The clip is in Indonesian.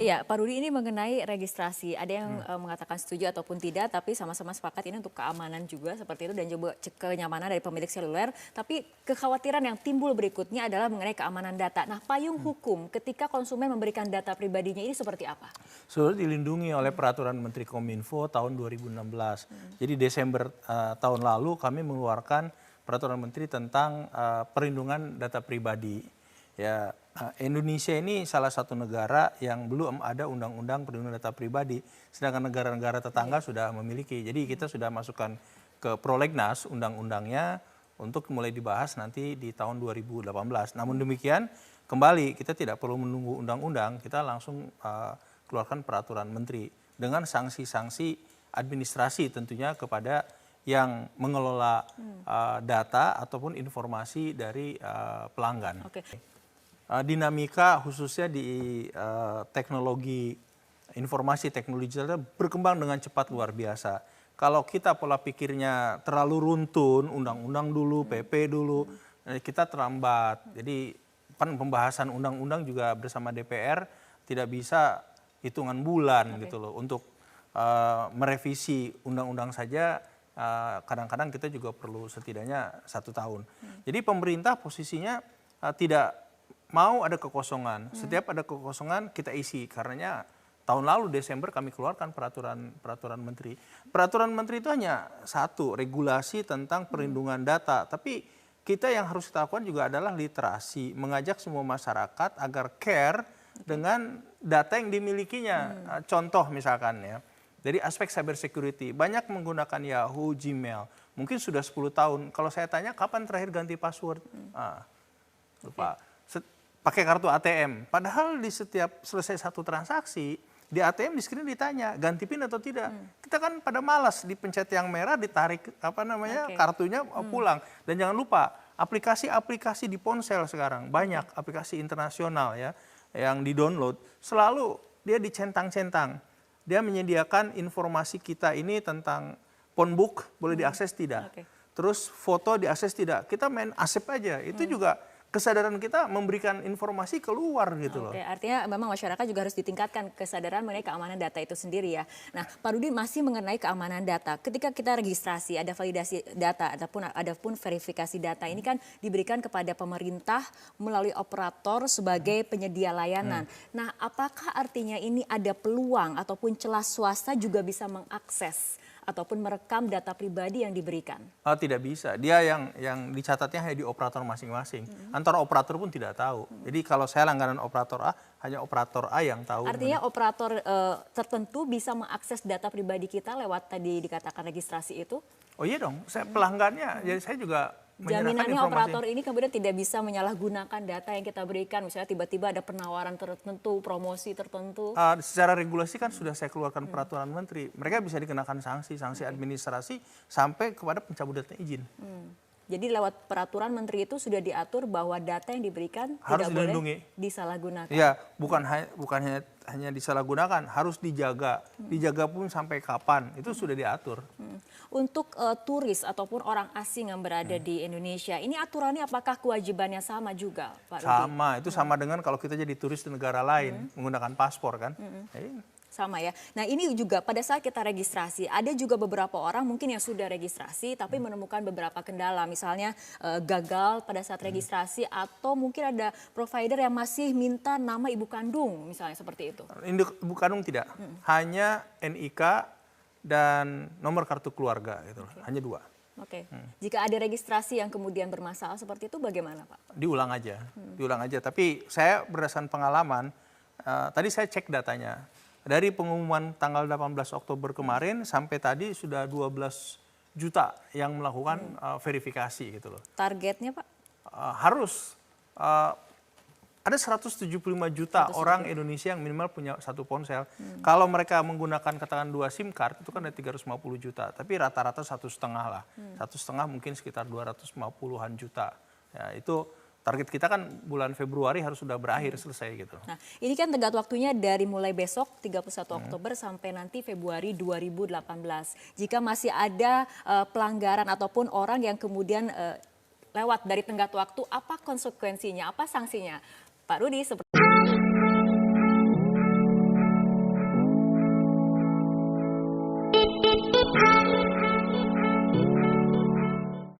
Iya, Pak Rudi, ini mengenai registrasi. Ada yang mengatakan setuju ataupun tidak, tapi sama-sama sepakat ini untuk keamanan juga seperti itu dan juga kenyamanan dari pemilik seluler. Tapi kekhawatiran yang timbul berikutnya adalah mengenai keamanan data. Nah, payung hukum ketika konsumen memberikan data pribadinya ini seperti apa? Sudah dilindungi oleh Peraturan Menteri Kominfo tahun 2016. Jadi Desember tahun lalu kami mengeluarkan Peraturan Menteri tentang perlindungan data pribadi. Ya, Indonesia ini salah satu negara yang belum ada undang-undang perlindungan data pribadi, sedangkan negara-negara tetangga sudah memiliki. Jadi kita sudah masukkan ke prolegnas undang-undangnya untuk mulai dibahas nanti di tahun 2018. Namun demikian, kembali kita tidak perlu menunggu undang-undang, kita langsung keluarkan peraturan menteri dengan sanksi-sanksi administrasi tentunya kepada yang mengelola data ataupun informasi dari pelanggan. Oke. Dinamika khususnya di teknologi informasi teknologi digital berkembang dengan cepat luar biasa. Kalau kita pola pikirnya terlalu runtun, undang-undang dulu, PP dulu, kita terlambat. Jadi pembahasan undang-undang juga bersama DPR tidak bisa hitungan bulan gitu loh. Untuk merevisi undang-undang saja kadang-kadang kita juga perlu setidaknya 1 tahun. Jadi pemerintah posisinya tidak mau ada kekosongan. Setiap ada kekosongan kita isi. Karenanya tahun lalu Desember kami keluarkan peraturan menteri. Peraturan menteri itu hanya satu, regulasi tentang perlindungan data. Tapi kita yang harus kita lakukan juga adalah literasi, mengajak semua masyarakat agar care dengan data yang dimilikinya. Contoh misalkan ya, dari aspek cyber security, banyak menggunakan Yahoo, Gmail. Mungkin sudah 10 tahun. Kalau saya tanya kapan terakhir ganti password? Lupa. Pakai kartu ATM. Padahal di setiap selesai satu transaksi, di ATM di screen ditanya ganti PIN atau tidak. Kita kan pada malas dipencet yang merah, ditarik kartunya pulang. Dan jangan lupa aplikasi-aplikasi di ponsel sekarang banyak aplikasi internasional ya yang di-download, selalu dia dicentang-centang. Dia menyediakan informasi kita ini tentang phonebook boleh diakses tidak. Terus foto diakses tidak. Kita main asep aja. Itu juga kesadaran kita memberikan informasi keluar gitu loh. Artinya memang masyarakat juga harus ditingkatkan kesadaran mengenai keamanan data itu sendiri ya. Nah, Pak Rudi masih mengenai keamanan data. Ketika kita registrasi, ada validasi data ataupun verifikasi data ini kan diberikan kepada pemerintah melalui operator sebagai penyedia layanan. Nah, apakah artinya ini ada peluang ataupun celah swasta juga bisa mengakses ataupun merekam data pribadi yang diberikan? Tidak bisa. Dia yang dicatatnya hanya di operator masing-masing. Antara operator pun tidak tahu. Jadi kalau saya langganan operator A, hanya operator A yang tahu. Artinya operator tertentu bisa mengakses data pribadi kita lewat tadi dikatakan registrasi itu? Oh iya dong, saya pelanggannya. Jadi saya juga jaminannya operator ini kemudian tidak bisa menyalahgunakan data yang kita berikan. Misalnya tiba-tiba ada penawaran tertentu, promosi tertentu. Secara regulasi kan sudah saya keluarkan peraturan menteri. Mereka bisa dikenakan sanksi administrasi sampai kepada pencabutan izin. Jadi lewat peraturan menteri itu sudah diatur bahwa data yang diberikan harus tidak dilindungi. Boleh disalahgunakan. Ya, bukan hanya disalahgunakan, harus dijaga. Dijaga pun sampai kapan, itu sudah diatur. Untuk turis ataupun orang asing yang berada di Indonesia, ini aturannya apakah kewajibannya sama juga, Pak Rudi? Sama, itu sama dengan kalau kita jadi turis di negara lain, menggunakan paspor kan. Sama ya. Nah ini juga pada saat kita registrasi, ada juga beberapa orang mungkin yang sudah registrasi tapi menemukan beberapa kendala. Misalnya gagal pada saat registrasi atau mungkin ada provider yang masih minta nama ibu kandung misalnya seperti itu. Ibu kandung tidak, hanya NIK dan nomor kartu keluarga gitu, hanya 2. Jika ada registrasi yang kemudian bermasalah seperti itu bagaimana Pak? Diulang aja, diulang aja. Tapi saya berdasarkan pengalaman, tadi saya cek datanya. Dari pengumuman tanggal 18 Oktober kemarin sampai tadi sudah 12 juta yang melakukan verifikasi gitu loh. Targetnya Pak? Harus ada 175 juta orang Indonesia yang minimal punya 1 ponsel. Kalau mereka menggunakan katakan 2 SIM card itu kan ada 350 juta. Tapi rata-rata 1,5 lah. 1,5 mungkin sekitar 250-an juta. Ya, itu target kita kan bulan Februari harus sudah berakhir selesai gitu. Nah, ini kan tenggat waktunya dari mulai besok 31 Oktober sampai nanti Februari 2018. Jika masih ada pelanggaran ataupun orang yang kemudian lewat dari tenggat waktu, apa konsekuensinya, apa sanksinya? Pak Rudi seperti